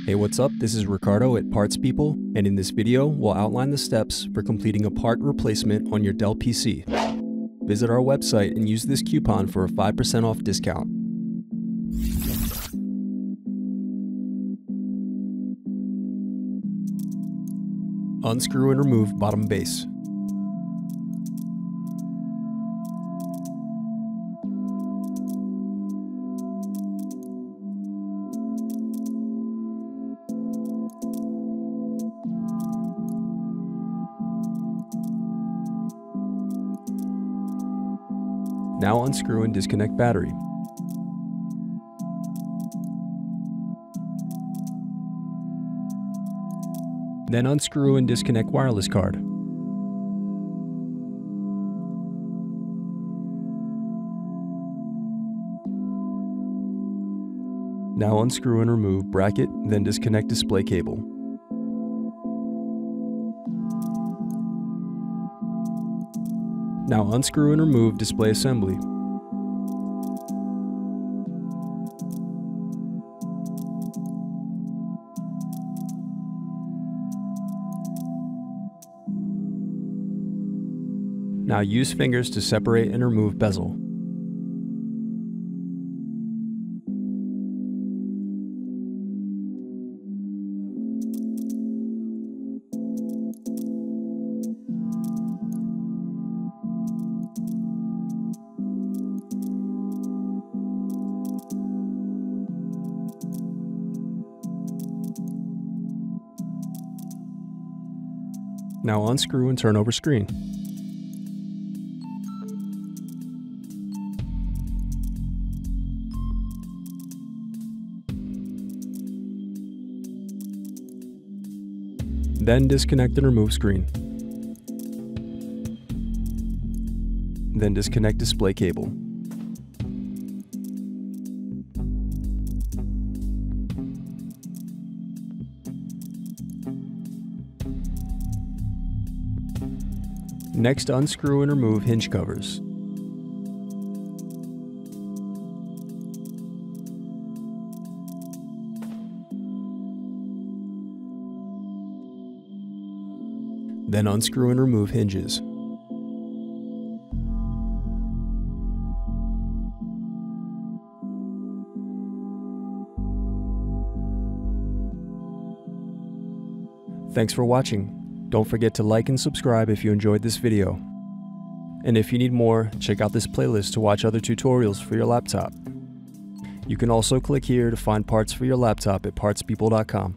Hey, what's up? This is Ricardo at Parts People, and in this video, we'll outline the steps for completing a part replacement on your Dell PC. Visit our website and use this coupon for a 5% off discount. Unscrew and remove bottom base. Now unscrew and disconnect battery. Then unscrew and disconnect wireless card. Now unscrew and remove bracket, then disconnect display cable. Now unscrew and remove display assembly. Now use fingers to separate and remove bezel. Now unscrew and turn over screen. Then disconnect and remove screen. Then disconnect display cable. Next, unscrew and remove hinge covers. Then unscrew and remove hinges. Thanks for watching. Don't forget to like and subscribe if you enjoyed this video. And if you need more, check out this playlist to watch other tutorials for your laptop. You can also click here to find parts for your laptop at partspeople.com.